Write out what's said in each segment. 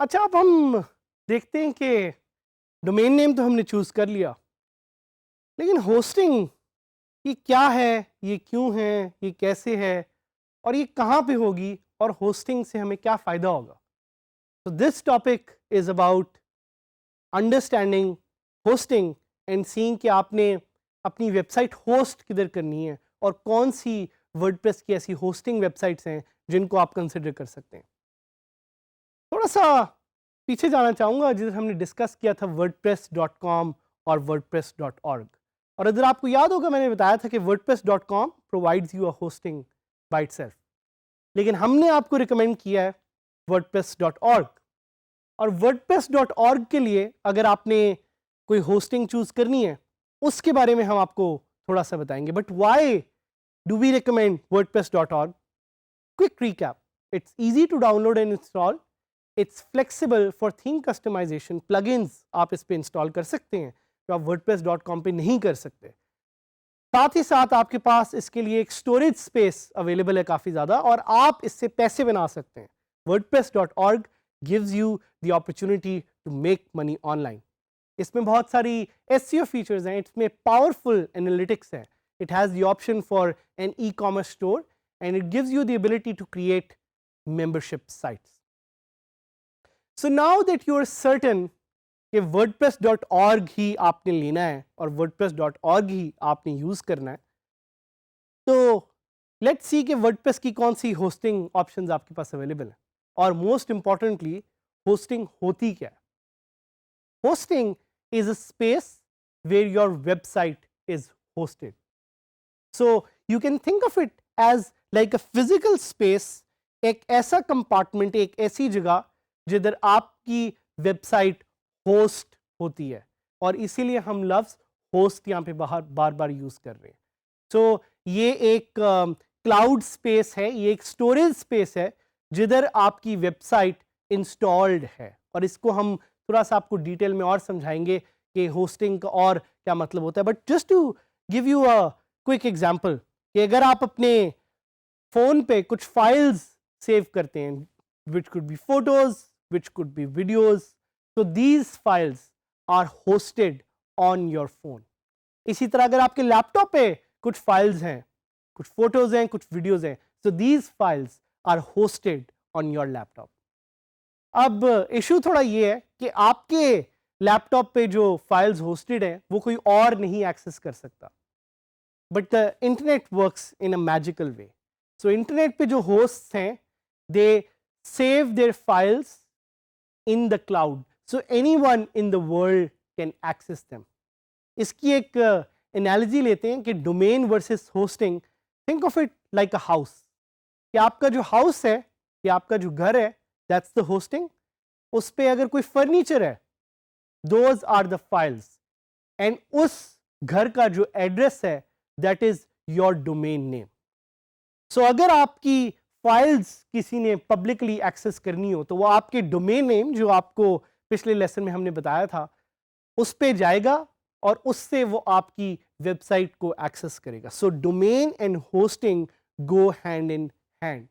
अच्छा, अब हम देखते हैं कि डोमेन नेम तो हमने चूज कर लिया, लेकिन होस्टिंग ये क्या है, ये क्यों है, ये कैसे है और ये कहाँ पे होगी और होस्टिंग से हमें क्या फ़ायदा होगा। तो this topic is about understanding hosting and seeing कि आपने अपनी वेबसाइट होस्ट किधर करनी है और कौन सी वर्डप्रेस की ऐसी होस्टिंग वेबसाइट्स हैं जिनको आप कंसिडर कर सकते हैं। थोड़ा सा पीछे जाना चाहूँगा जिधर हमने डिस्कस किया था wordpress.com और wordpress.org। और अगर आपको याद होगा मैंने बताया था कि wordpress.com provides you a hosting by itself, लेकिन हमने आपको रिकमेंड किया है wordpress.org। और wordpress.org के लिए अगर आपने कोई होस्टिंग चूज करनी है उसके बारे में हम आपको थोड़ा सा बताएंगे। But why do we recommend wordpress.org? Quick recap, it's easy to download and install, it's flexible for theme customisation, plugins आप इस पे इंस्टॉल कर सकते हैं जो आप wordpress.com पे नहीं कर सकते। साथ ही साथ आपके पास इसके लिए एक स्टोरेज स्पेस अवेलेबल है काफ़ी ज़्यादा और आप इससे पैसे बना सकते हैं। wordpress.org gives you the opportunity to make money online। इसमें बहुत सारी SEO फीचर्स हैं, इसमें पावरफुल एनालिटिक्स है, it has the option for an e-commerce store and it gives you the ability to create membership sites. So now that you are certain कि wordpress.org ही आपने लेना है और wordpress.org ही आपने यूज करना है, तो लेट्स सी कि वर्डप्रेस की कौन सी होस्टिंग ऑप्शंस आपके पास अवेलेबल है और मोस्ट इंपॉर्टेंटली होस्टिंग होती क्या है। Hosting is a space where your website is hosted. So you can think of it as like a physical space, एक ऐसा कंपार्टमेंट, एक ऐसी जगह जिधर आपकी वेबसाइट होस्ट होती है और इसीलिए हम लफ्ज होस्ट यहाँ पे बार बार यूज कर रहे हैं। सो ये एक क्लाउड स्पेस है, ये एक स्टोरेज स्पेस है जिधर आपकी वेबसाइट इंस्टॉल्ड है और इसको हम थोड़ा सा आपको डिटेल में और समझाएंगे कि होस्टिंग का और क्या मतलब होता है। But just to give you a quick example कि अगर आप अपने फोन पे कुछ फाइल्स सेव करते हैं which could be photos, which could be videos, so these files are hosted on your phone। इसी तरह अगर आपके लैपटॉप पे कुछ फाइल्स हैं, कुछ फोटोज हैं, कुछ वीडियोज हैं, so these files are hosted on your laptop। अब इशू थोड़ा ये है कि आपके लैपटॉप पे जो फाइल्स होस्टेड हैं वो कोई और नहीं एक्सेस कर सकता, but the internet works in a magical way. So internet पे जो होस्ट्स हैं दे save their files in the cloud, so anyone in the world can access them। इसकी एक एनालॉजी लेते हैं कि domain versus hosting. Think of it like a house, कि आपका जो हाउस है या आपका जो घर है दैट्स द होस्टिंग। उस पे अगर कोई फर्नीचर है those are the files and उस घर का जो एड्रेस है that is your domain name. So अगर आपकी फाइल्स किसी ने पब्लिकली एक्सेस करनी हो तो वो आपके डोमेन नेम जो आपको पिछले लेसन में हमने बताया था उस पे जाएगा और उससे वो आपकी वेबसाइट को एक्सेस करेगा। So domain and hosting go hand in hand.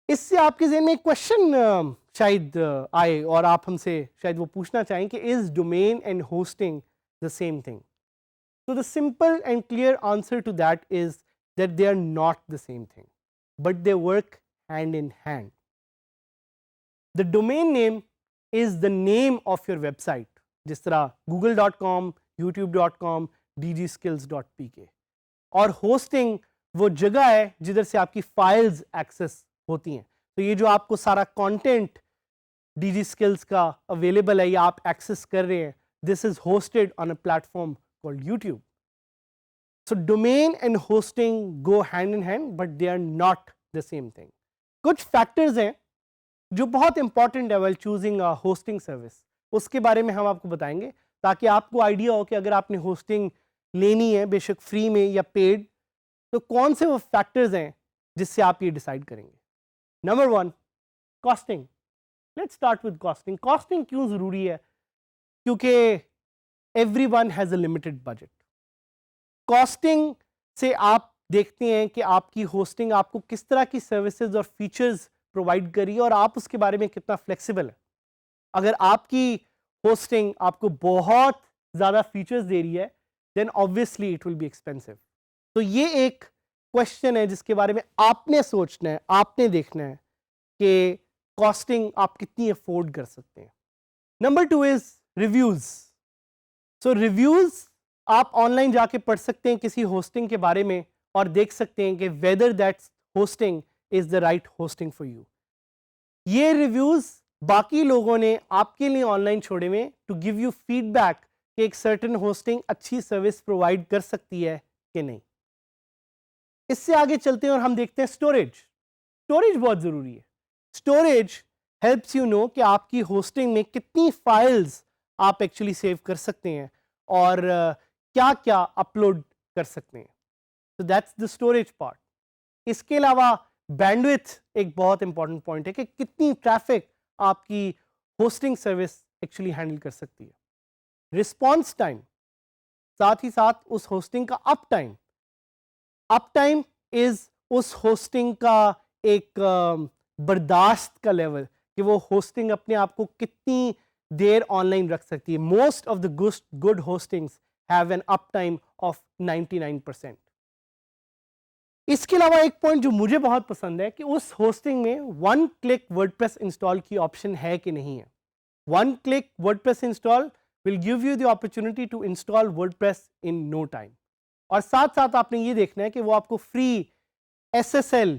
इससे आपके ज़हन में एक क्वेश्चन शायद आए और आप हमसे शायद वो पूछना चाहें कि is domain and hosting the same thing. So the simple and clear answer to that is that they are not the same thing, but they work hand in hand। The domain name is the name of your website, जिस तरह google.com, youtube.com, DigiSkills.pk। और hosting वो जगह है जिधर से आपकी files access होती हैं। तो ये जो आपको सारा कंटेंट DigiSkills का अवेलेबल है या आप एक्सेस कर रहे हैं, this is hosted on a platform called YouTube। So domain and hosting go hand in hand, but they are not the same thing। कुछ फैक्टर्स हैं जो बहुत इंपॉर्टेंट है while choosing a hosting service, उसके बारे में हम आपको बताएंगे ताकि आपको आइडिया हो कि अगर आपने होस्टिंग लेनी है बेशक फ्री में या पेड, तो कौन से वो फैक्टर्स हैं जिससे आप ये डिसाइड करेंगे। Number 1, costing. Let's start with costing. Costing क्यों ज़रूरी है? क्योंकि everyone has a limited budget. Costing से आप देखते हैं कि आपकी होस्टिंग आपको किस तरह की सर्विसेज और फीचर्स प्रोवाइड कर रही है और आप उसके बारे में कितना फ्लेक्सिबल है। अगर आपकी होस्टिंग आपको बहुत ज़्यादा फीचर्स दे रही है then obviously it will be expensive. तो ये एक क्वेश्चन है जिसके बारे में आपने सोचना है, आपने देखना है कि कॉस्टिंग आप कितनी अफोर्ड कर सकते हैं। Number 2 is reviews. So reviews आप ऑनलाइन जाके पढ़ सकते हैं किसी होस्टिंग के बारे में और देख सकते हैं कि whether that hosting is the right hosting for you. ये रिव्यूज बाकी लोगों ने आपके लिए ऑनलाइन छोड़े हुए टू गिव यू फीडबैक कि एक सर्टेन होस्टिंग अच्छी सर्विस प्रोवाइड कर सकती है कि नहीं। इससे आगे चलते हैं और हम देखते हैं स्टोरेज। स्टोरेज बहुत जरूरी है। स्टोरेज हेल्प्स यू नो कि आपकी होस्टिंग में कितनी फाइल्स आप एक्चुअली सेव कर सकते हैं और क्या क्या अपलोड कर सकते हैं। तो दैट्स द स्टोरेज पार्ट। इसके अलावा बैंडविड्थ एक बहुत इंपॉर्टेंट पॉइंट है कि कितनी ट्रैफिक आपकी होस्टिंग सर्विस एक्चुअली हैंडल कर सकती है। रिस्पॉन्स टाइम, साथ ही साथ उस होस्टिंग का up time. Up time is उस होस्टिंग का एक बर्दाश्त का लेवल कि वो होस्टिंग अपने आप को कितनी देर ऑनलाइन रख सकती है। Most of the good hostings have an up time of 99%। इसके अलावा एक पॉइंट जो मुझे बहुत पसंद है कि उस होस्टिंग में वन क्लिक वर्डप्रेस इंस्टॉल की ऑप्शन है कि नहीं है। One click WordPress install will give you the opportunity to install WordPress in no time. और साथ साथ आपने ये देखना है कि वो आपको free SSL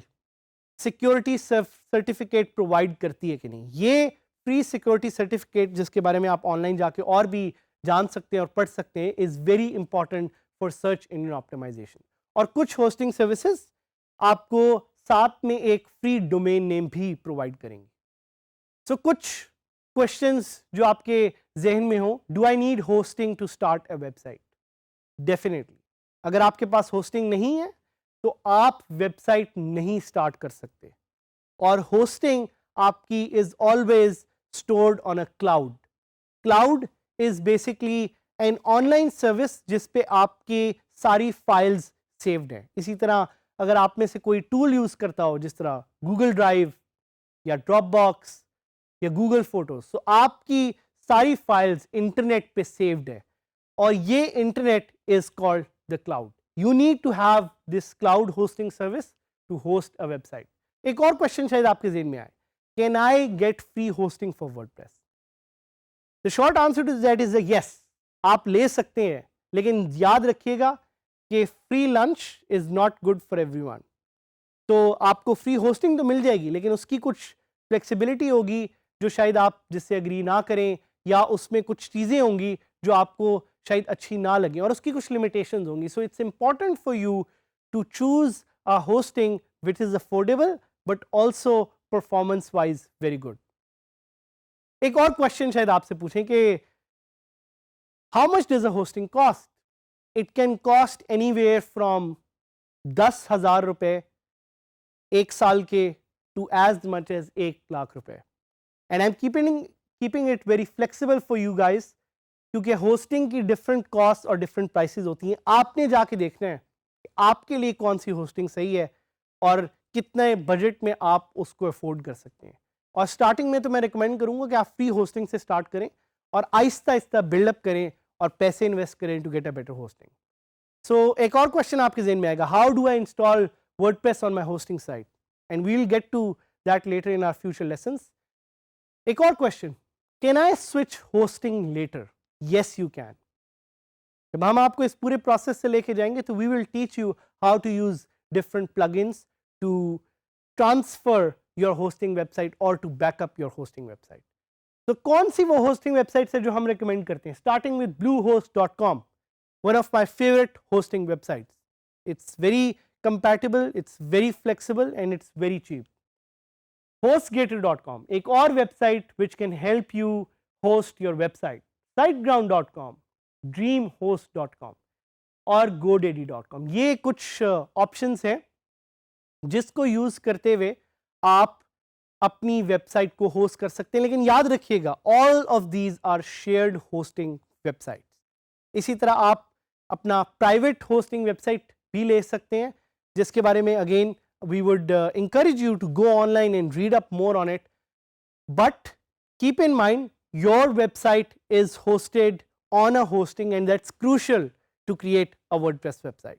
security certificate provide करती है कि नहीं। ये फ्री सिक्योरिटी सर्टिफिकेट जिसके बारे में आप ऑनलाइन जाके और भी जान सकते हैं और पढ़ सकते हैं is very important for search engine optimisation. और कुछ होस्टिंग सर्विसेज आपको साथ में एक फ्री डोमेन नेम भी प्रोवाइड करेंगे। सो कुछ क्वेश्चंस जो आपके जहन में हो, do I need hosting to start a website? Definitely. अगर आपके पास होस्टिंग नहीं है तो आप वेबसाइट नहीं स्टार्ट कर सकते। और होस्टिंग आपकी is always stored on a cloud. Cloud is basically an online service जिस पे आपकी सारी फाइल्स सेव्ड है। इसी तरह अगर आप में से कोई टूल यूज करता हो जिस तरह गूगल ड्राइव या ड्रॉपबॉक्स या गूगल फोटोज, तो आपकी सारी फाइल्स इंटरनेट पे सेव्ड है और ये internet is called the cloud. You need to have this cloud hosting service to host a website. एक और क्वेश्चन शायद आपके जेहन में आए, can I get free hosting for WordPress? The short answer to that is yes, आप ले सकते हैं, लेकिन याद रखिएगा कि free lunch is not good for everyone. तो आपको फ्री होस्टिंग तो मिल जाएगी लेकिन उसकी कुछ फ्लेक्सिबिलिटी होगी जो शायद आप जिससे एग्री ना करें, या उसमें कुछ चीज़ें होंगी जो आपको शायद अच्छी ना लगे और उसकी कुछ लिमिटेशंस होंगी। So it's important for you to choose a hosting which is affordable but also performance wise very good. एक और क्वेश्चन शायद आपसे पूछें कि how much does a hosting cost? It can cost anywhere from 10,000 रुपए एक साल के टू एज मच एज 1,00,000 रुपए। And I am keeping it very flexible for you guys, क्योंकि होस्टिंग की डिफरेंट कॉस्ट और डिफरेंट प्राइसेस होती हैं। आपने जाके देखना है कि आपके लिए कौन सी होस्टिंग सही है और कितने बजट में आप उसको अफोर्ड कर सकते हैं। और स्टार्टिंग में तो मैं रिकमेंड करूंगा कि आप फ्री होस्टिंग से स्टार्ट करें और आहिस्ता आहिस्ता बिल्डअप करें और पैसे इन्वेस्ट करें to get a better hosting. So एक और क्वेश्चन आपके जेहन में आएगा, how do I install WordPress on my hosting site? And we will get to that later in our future lessons. एक और question, can I switch hosting later? Yes you can. जब हम आपको इस पूरे प्रोसेस से लेके जाएंगे तो we will teach you how to use different plugins to transfer your hosting website और to backup your hosting website. तो कौन सी वो होस्टिंग वेबसाइट है जो हम रेकमेंड करते हैं? Starting with bluehost.com, one of my favorite hosting websites. It's very compatible, it's very flexible and it's very cheap. hostgator.com, एक और website which can help you host your website. siteground.com, dreamhost.com और godaddy.com, ये कुछ options हैं जिसको use करते हुए आप अपनी वेबसाइट को होस्ट कर सकते हैं। लेकिन याद रखिएगा, all of these are shared hosting website. इसी तरह आप अपना प्राइवेट होस्टिंग वेबसाइट भी ले सकते हैं जिसके बारे में again we would encourage you to go online and read up more on it, but keep in mind your website is hosted on a hosting, and that is crucial to create a WordPress website.